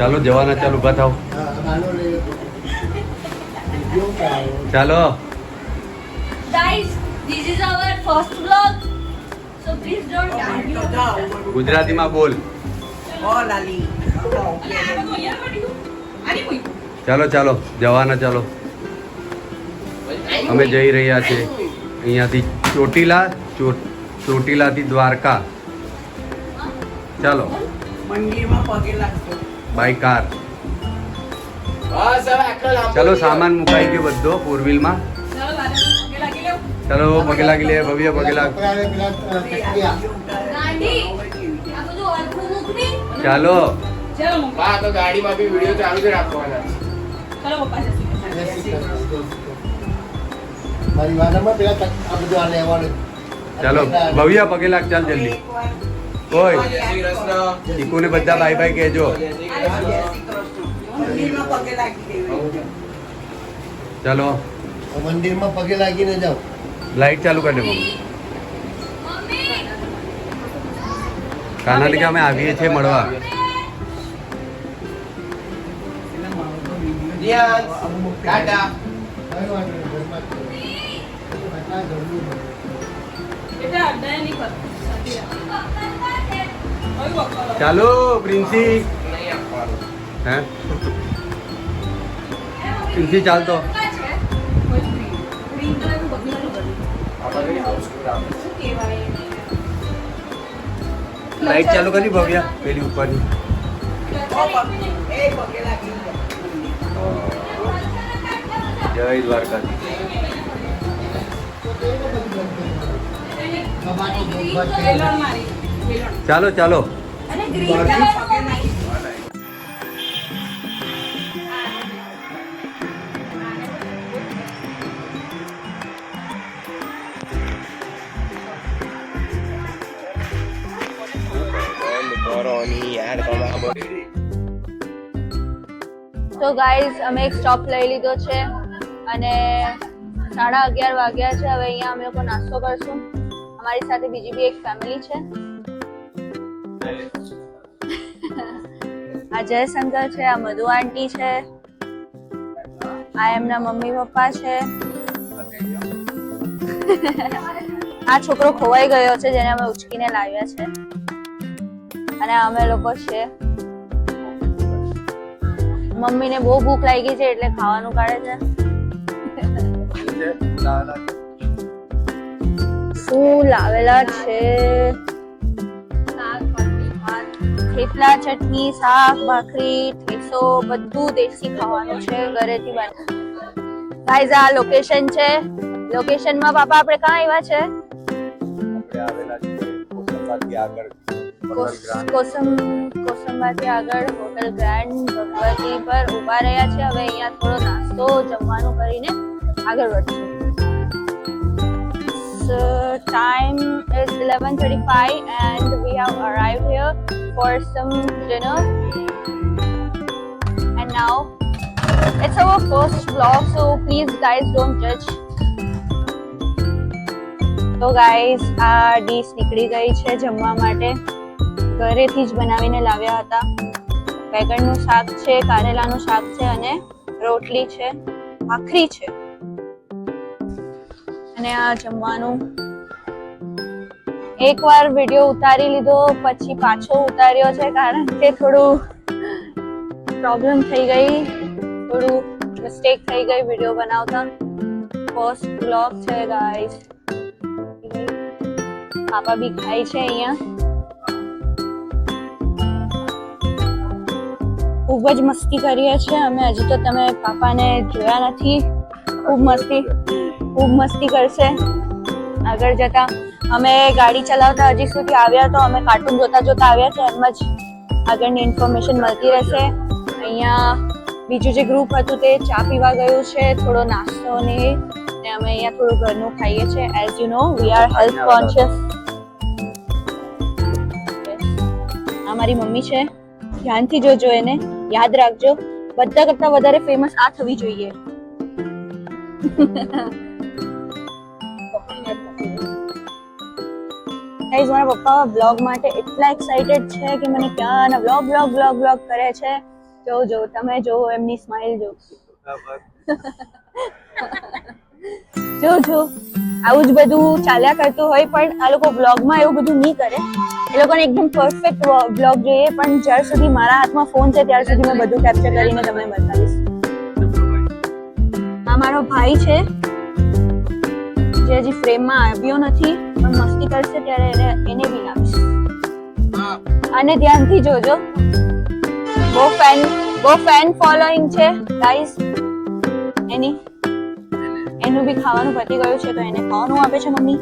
ચાલો જવાના, ચાલો ઉભા થાવ. ચાલો. Guys, this is our first vlog. So please don't die. ગુજરાતીમાં બોલ. ચાલો ચાલો જવાના, ચાલો. અમે જઈ રહ્યા છીએ અહીંયાથી ચોટીલાથી દ્વારકા. ચાલો મંદિરમાં પગે લાગતો. બાય કાર. ચાલો સામાન મુકાઈ ગયો બધો 4 વ્હીલમાં. ચાલો પગે લાગી લે. ભવ્ય પગે લાગ. ચાલો તો ગાડીમાં બી વિડીયો ચાલુ જ રાખવાના. ચાલો ભવ્ય પગે લાગ. ચાલ જલ્દી. ઓય જય શ્રી કૃષ્ણ. ચીકુને બધા બાય બાય કહેજો. મંદિરમાં પગે લાગી દેવાય. ચાલો મંદિરમાં પગે લાગીને જાઓ. લાઈટ ચાલુ કરી દે મમ્મી. કાનાને કે અમે આવીએ છીએ મળવા. ટાટા. ચાલો પ્રિન્સી. નહીં આપવાનું. હે પ્રિન્સી ચાલતો. લાઈટ ચાલુ કરી ભવ્યા પેલી ઉપરની. એ પગે લાગી જય દ્વારકા. ચાલો ચાલો. તો ગાઈઝ અમે એક સ્ટોપ લઈ લીધો છે અને 11:30 વાગ્યા છે. હવે અહીંયા અમે લોકો નાસ્તો કરશું. અમારી સાથે બીજી બી એક ફેમિલી છે. આ જયશંકર છે, આ મધુ આંટી છે, આ એમના મમ્મી પપ્પા છે. આ છોકરો ખોવાઈ ગયો છે જેને અમે ઉચકીને લાવ્યા છે અને અમે લોકો છે. મમ્મીને બહુ ભૂખ લાગી છે એટલે ખાવાનું કાઢે છે. શું લાવેલા છે? થેપલા, ચટણી, શાક, ભાખરી, ઠેસો, બધું દેશી ખાવાનું છે ઘરેથી બને. ગાઈઝ આ લોકેશન છે. લોકેશનમાં પાપા આપણે ક્યાં આવ્યા છે? કોસંબાથી આગળ હોટલ ગ્રાન્ડ ભગવતી પર ઉભા રહ્યા છે. હવે અહીંયા થોડો નાસ્તો જમવાનું કરીને આગળ વધશું. So time is 11:35 and we have arrived here for some dinner. And now it's our first vlog, so please guys don't judge. તો ગાઈઝ આ ડીશ નીકળી ગઈ છે જમવા માટે. ઘરેથી જ બનાવીને લાવ્યા હતા. બેગનનું શાક છે, કારેલાનું શાક છે અને રોટલી છે, ભાખરી છે અને આ જમવાનું. એકવાર વિડીયો ઉતારી લીધો પછી પાછો ઉતાર્યો છે કારણ કે થોડું પ્રોબ્લેમ થઈ ગઈ, થોડું મિસ્ટેક થઈ ગઈ વિડીયો બનાવતા. ફર્સ્ટ વ્લોગ છે ગાઈઝ. પાપા બી ખાય છે અહીંયા. ખૂબ જ મસ્તી કરીએ છીએ અમે. હજી તો તમે પાપાને જોયા નથી. ખૂબ મસ્તી કરશે આગળ જતા. અમે ગાડી ચલાવતા હજી સુધી આવ્યા તો અમે કાર્ટૂન જોતા આવ્યા છે. એમ જ આગળની ઇન્ફોર્મેશન મળતી રહેશે. અહીંયા બીજું જે ગ્રુપ હતું તે ચા પીવા ગયું છે, થોડો નાસ્તો ને અમે અહીંયા થોડું ઘરનું ખાઈએ છીએ. As you know we are health conscious. અમારી મમ્મી છે, ધ્યાનથી જોજો એને, યાદ રાખજો. બધા કરતા વધારે ફેમસ આ થવી જોઈએ. ગાઈઝ મારા પપ્પા બ્લોગ માટે એટલા એક્સાઇટેડ છે કે મને ક્યાં વ્લોગ કરે છે. જો તમે જો એમની સ્માઈલ જો જો આવું જ બધું ચાલ્યા કરતું હોય પણ આ લોકો બ્લોગમાં એવું બધું નહીં કરે. એ લોકોને એકદમ પરફેક્ટ બ્લોગ જોઈએ, પણ જ્યાર સુધી મારા હાથમાં ફોન છે ત્યાર સુધી મેં બધું કેપ્ચર કરીને તમને બતાવીશ. આ મારો ભાઈ છે જે હજી ફ્રેમમાં આવ્યો નથી, પણ મસ્તી કરશે ત્યારે એને બી લાવીશ. અને ધ્યાનથી જોજો, બહુ ફેન ફોલોઈંગ છે ગાઈસ એની. એનું બી ખાવાનું પતી ગયું છે તો એને ખાવાનું આપે છે મમ્મી.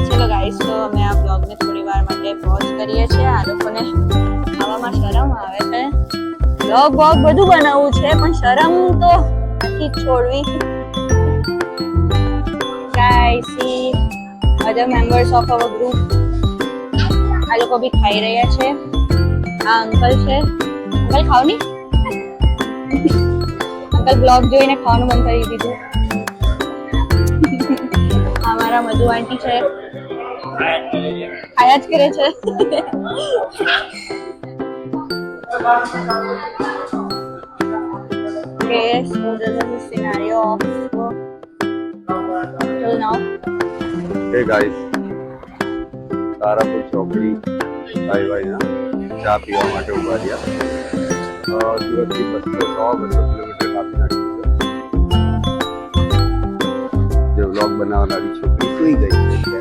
ચલો ગાઈસ, તો અમે આ બ્લોગને થોડી વાર માટે પોઝ કરીએ છીએ. આ લોકોને ખાવામાં શરમ આવે છે. બ્લોગ બધું બનાવવું છે પણ શરમ તો નથી છોડવી. Guys, C other members of our group. આ લોકો બી ખાઈ રહ્યા છે. આ અંકલ છે. અંકલ ખાવ ની. અંકલ બ્લોગ જોઈને ખાવાનું બંધ કરી દીધું. અમારા મધુ આંટી છે, ખાયા જ કરે છે. Okay, so this is the scenario of till now. Hey guys, Tarapur ચોકડી ભાઈ ના ચા પીવા માટે ઉભા રહ્યા. સુરતથી 200 કિલોમીટર કાપી નાખ્યું છે. જે વ્લોગ બનાવનારી છોકરી સુઈ ગઈ છે.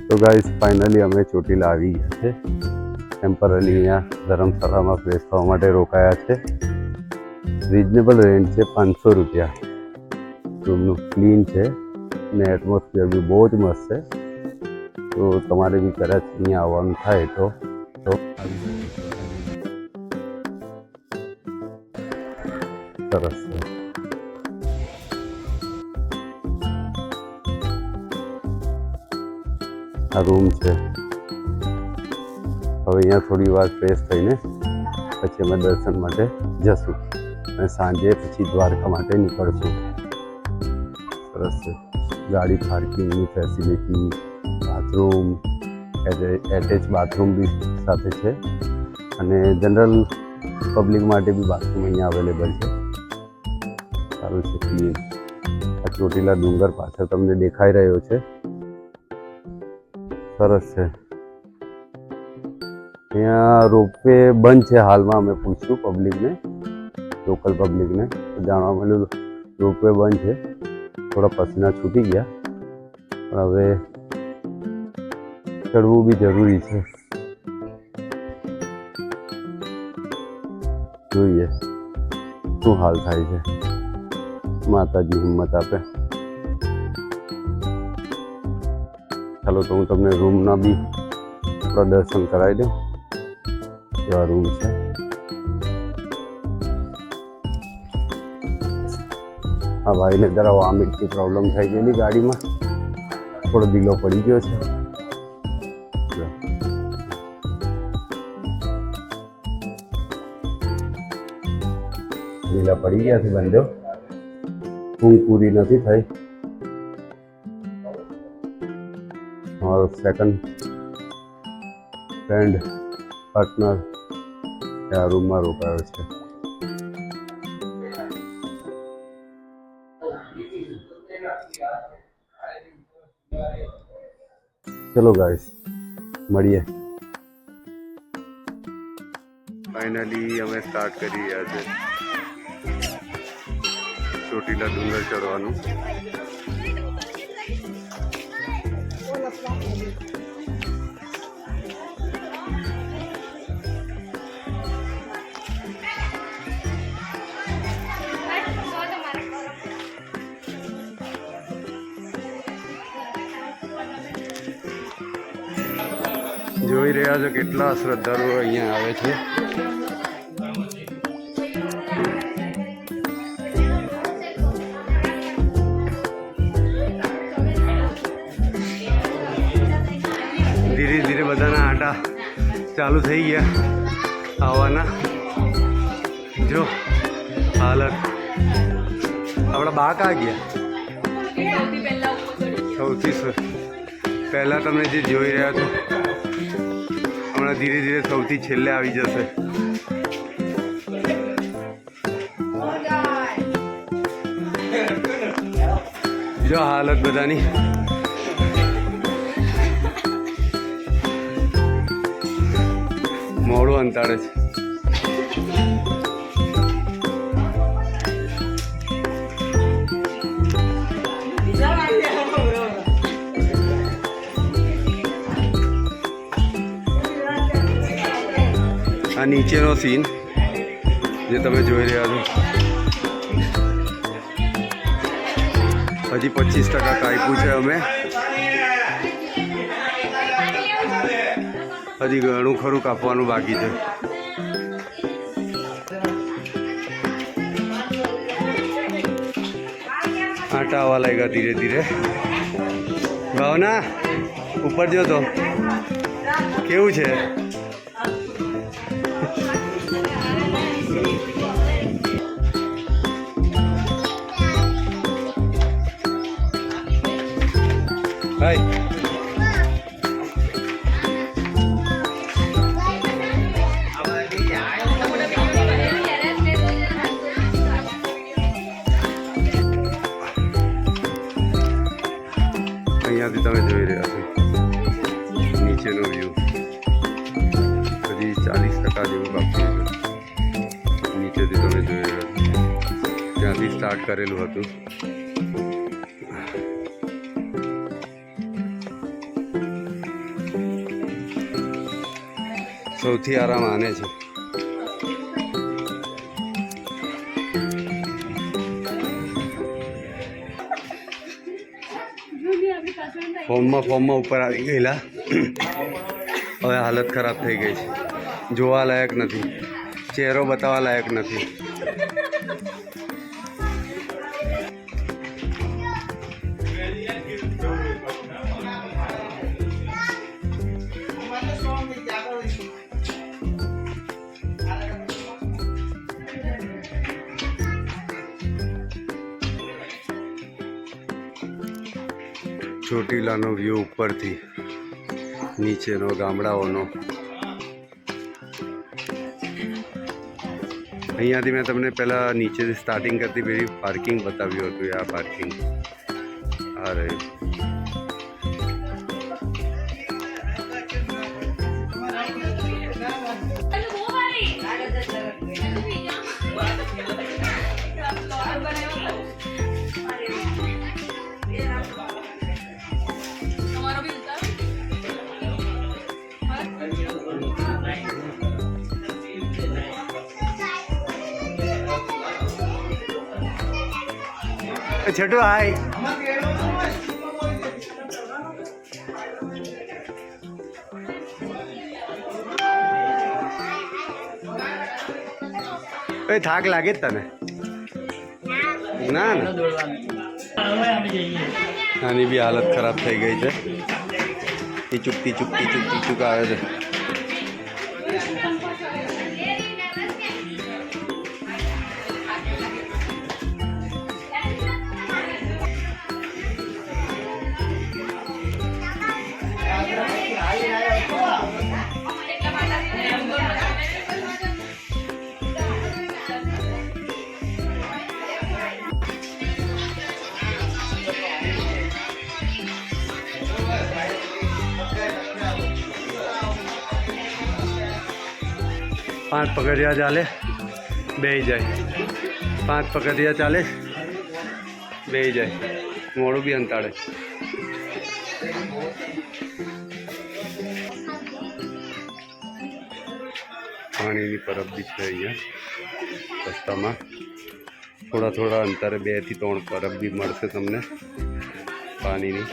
તો ગાઈસ, ફાઇનલી અમે ચોટીલા આવી ગયા છે. ટેમ્પરરી અહીંયા ધર્મશાળામાં ફ્રેશ થવા માટે રોકાયા છે. રિઝનેબલ રેન્ટ છે, 500 રૂપિયા. રૂમનું ક્લીન છે ને એટમોસ્ફિયર બી બહુ જ મસ્ત છે. તો તમારે બી કદાચ અહીંયા આવવાનું થાય તો સરસ છે. આ રૂમ છે. હવે અહીંયા થોડી વાર ફ્રેશ થઈને પછી અમે દર્શન માટે જશું અને સાંજે પછી દ્વારકા માટે નીકળશું. સરસ છે. ગાડી પાર્કિંગની ફેસિલિટી, બાથરૂમ, એટેચ બાથરૂમ બી સાથે છે અને જનરલ પબ્લિક માટે બી બાથરૂમ અહીંયા અવેલેબલ છે. સારું છે, ક્લીન. આ ચોટીલા ડુંગર પાછળ તમને દેખાઈ રહ્યો છે. સરસ છે. અહીંયા રોપવે બંધ છે હાલમાં. અમે પૂછ્યું પબ્લિકને, લોકલ પબ્લિકને, તો જાણવા મળ્યું રોપવે બંધ છે. થોડા પસીના છૂટી ગયા પણ હવે ચડવું બી જરૂરી છે. જોઈએ શું હાલ થાય છે. માતાજી હિંમત આપે. ચાલો તો હું તમને રૂમના બી પ્રદર્શન કરાવી દઉં. એવા રૂમ છે. હા, ભાઈને જરા વોમિટની પ્રોબ્લેમ થઈ ગયેલી ગાડીમાં, થોડો ઢીલો પડી ગયો છે. ઢીલા પડી ગયા છે બંધો. ઊંઘ પૂરી નથી થઈ. અમારો સેકન્ડ ફ્રેન્ડ પાર્ટનર આ રૂમમાં રોકાયો છે. ચલો ગાઈસ મળીએ. ફાઇનલી અમે સ્ટાર્ટ કરી રહ્યા છે ચોટીલા ડુંગર ચડવાનું. જોઈ રહ્યા છો કેટલા શ્રદ્ધાળુઓ અહીંયા આવે છે. ધીરે ધીરે બધાના આટા ચાલુ થઈ ગયા આવવાના. જો હાલત આપણા બા કા ગયા સૌથી પહેલાં તમે જે જોઈ રહ્યા છો હમણાં ધીરે ધીરે સૌથી છેલ્લે આવી જશે. જો હાલત બધાની. મોડું અંતાડે છે. આ નીચેનો સીન જે તમે જોઈ રહ્યા છો. હજી 25% કાપ્યું છે અમે. હજી ઘણું ખરું કાપવાનું બાકી છે. આટા આવવા લાગ્યા ધીરે ધીરે. ભાવના ઉપર જો તો કેવું છે. હાય અહીંયાથી તમે જોઈ રહ્યા છો નીચેનો વ્યૂ. હજી 40% જેવું બાકી છે. નીચેથી તમે જોઈ રહ્યા છો ત્યાંથી સ્ટાર્ટ કરેલું હતું. સૌથી આરામ આને છે. ફોર્મમાં ઉપર આવી ગયેલા. હવે હાલત ખરાબ થઈ ગઈ છે. જોવા લાયક નથી. ચહેરો બતાવવા લાયક નથી. ચોટીલાનો વ્યૂ ઉપરથી નીચેનો ગામડાઓનો. અહીંયાથી મેં તમને પહેલાં નીચેથી સ્ટાર્ટિંગ કરતી પેલી પાર્કિંગ બતાવ્યું હતું. આ પાર્કિંગ આ રહ્યું. છોટુ હાય. થાક લાગે જ તને? ના ના આની બી હાલત ખરાબ થઈ ગઈ છે. ટીચુક આવે છે. 5 પગથિયા ચાલે બેસી જાય, 5 પગથિયા ચાલે બેસી જાય, મોડું બી અંતાડે. પાણીની પરબ બી છે અહીંયા રસ્તામાં. થોડા થોડા અંતરે 2 થી 3 પરબ બી મળશે તમને પાણીની.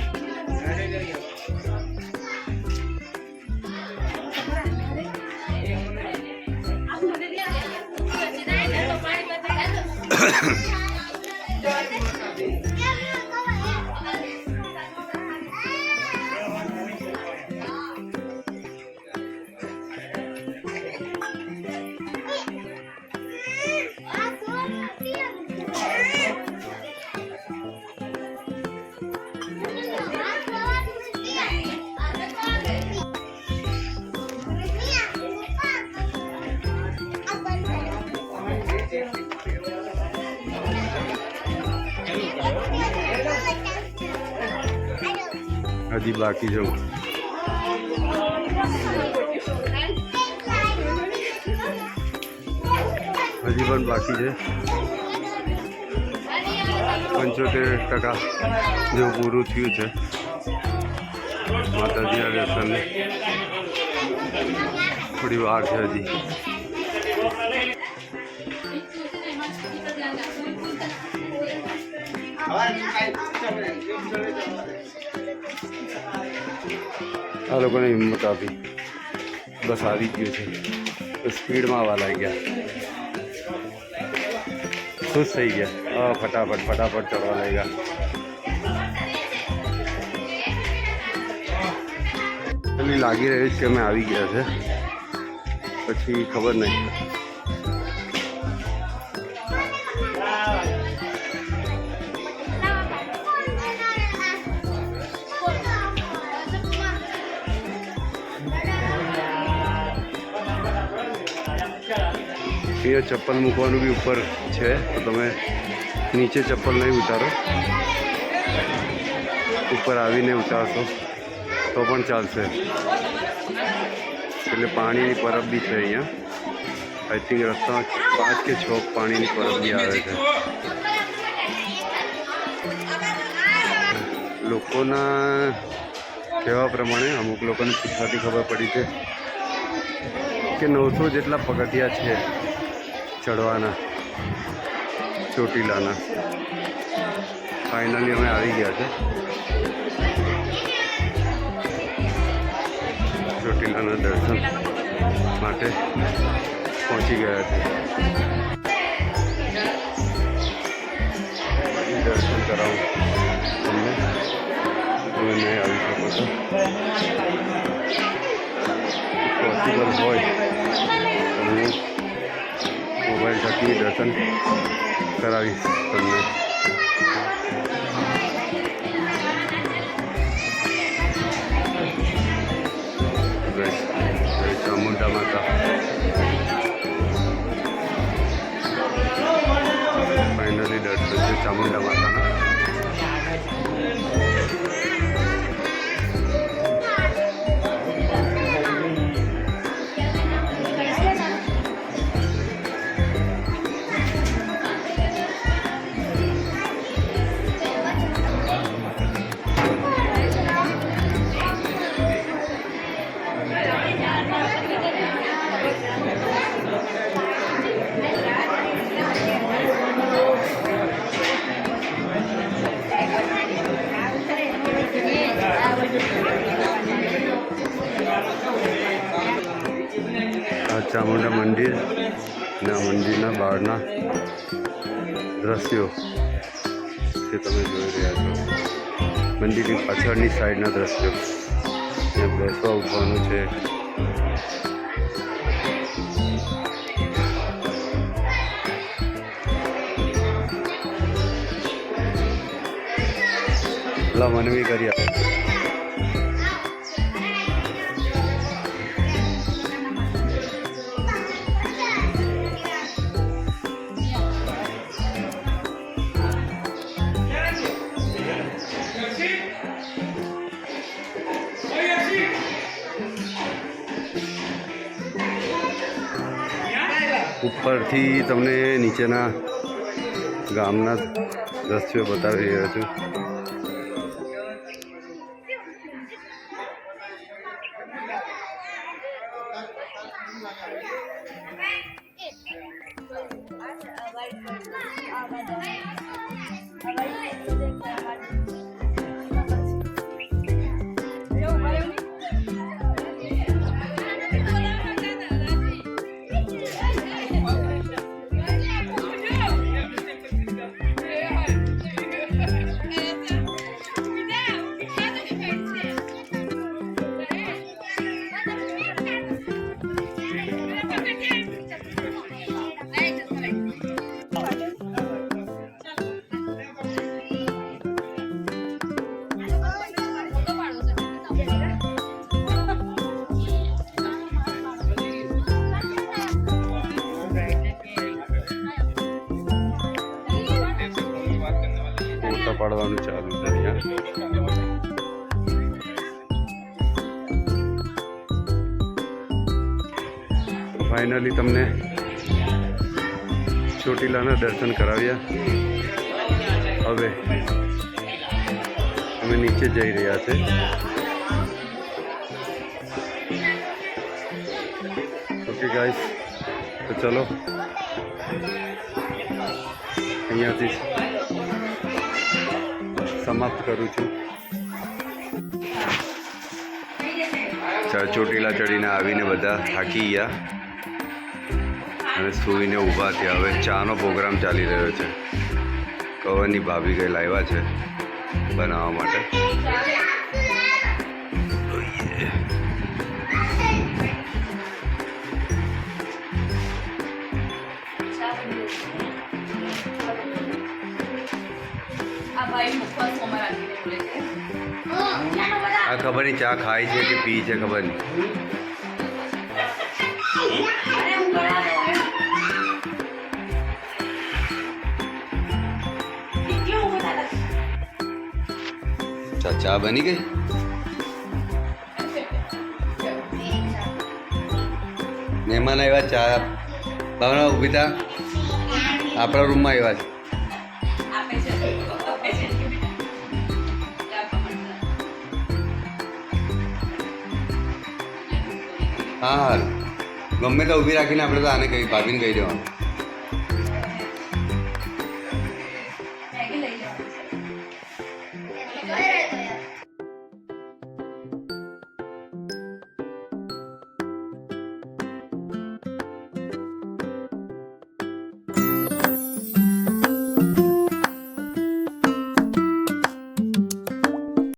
હજી બાકી છે, હજી પણ બાકી છે. 75% જેવું પૂરું થયું છે માતાજીના દર્શનને. થોડી વાર છે હજી. આ લોકોને હિંમત આપી, બસ આવી ગયું છે તો સ્પીડમાં આવવા લાગ્યા, ખુશ થઈ ગયા. ફટાફટ ચડવા લાગ્યા. એમને લાગી રહ્યું છે કે અમે આવી ગયા છે, પછી ખબર નહીં. અહીંયા ચપ્પલ મૂકવાનું બી ઉપર છે, તો તમે નીચે ચપ્પલ નહીં ઉતારો, ઉપર આવીને ઉતારશો તો પણ ચાલશે. એટલે પાણીની પરબ બી છે અહીંયા. આઈ થિંક રસ્તા 5 કે 6 પાણીની પરબ બી આવે છે. લોકોના કહેવા પ્રમાણે અમુક લોકોને પૂછવાથી ખબર પડી છે કે 900 જેટલા પગથિયા છે ચડવાના ચોટીલાના. ફાઇનલી અમે આવી ગયા છે ચોટીલાના દર્શન માટે પહોંચી ગયા છે. દર્શન કરાવું તમને, તમે નહીં આવી શકો છો. પોસિબલ હોય હું મોબાઈલ થકી દર્શન કરાવીશ તમને. ચામુંડા માતા ફાઇનલી દર્શન છે ચામુંડા માતાના. ચામુંડા મંદિર ના મંદિરના બહારના દ્રશ્યો જે તમે જોઈ રહ્યા છો, મંદિરની પાછળની સાઈડના દ્રશ્યો. ત્યાં બેસવા ઉઠવાનું છે. લા મનવી કર્યા. ઉપરથી તમને નીચેના ગામના દ્રશ્યો બતાવી રહ્યો છું. ફોટા પાડવાનું ચાલુ છે અહીંયા. ફાઇનલી તમને ચોટીલાના દર્શન કરાવ્યા. હવે અમે નીચે જઈ રહ્યા છે. ઓકે ગાઈસ, તો ચલો અહીંયાથી સમાપ્ત કરું છું. ચોટીલા ચડીને આવીને બધા થાકી ગયા અને સૂઈને ઊભા થયા. હવે ચાનો પ્રોગ્રામ ચાલી રહ્યો છે. કવરની ભાભી ગઈ લાવ્યા છે બનાવવા માટે. આ ખબર નહીં ચા ખાય છે કે પી છે ખબર નહીં. ચા બની ગઈ. મહેમાન આવ્યા, ચા ભાવના ઊભી થા. આપણા રૂમમાં આવ્યા છે. હા ગમે તો ઊભી રાખીને આપણે તો આને કહી ભાભીને કહી દેવાનું.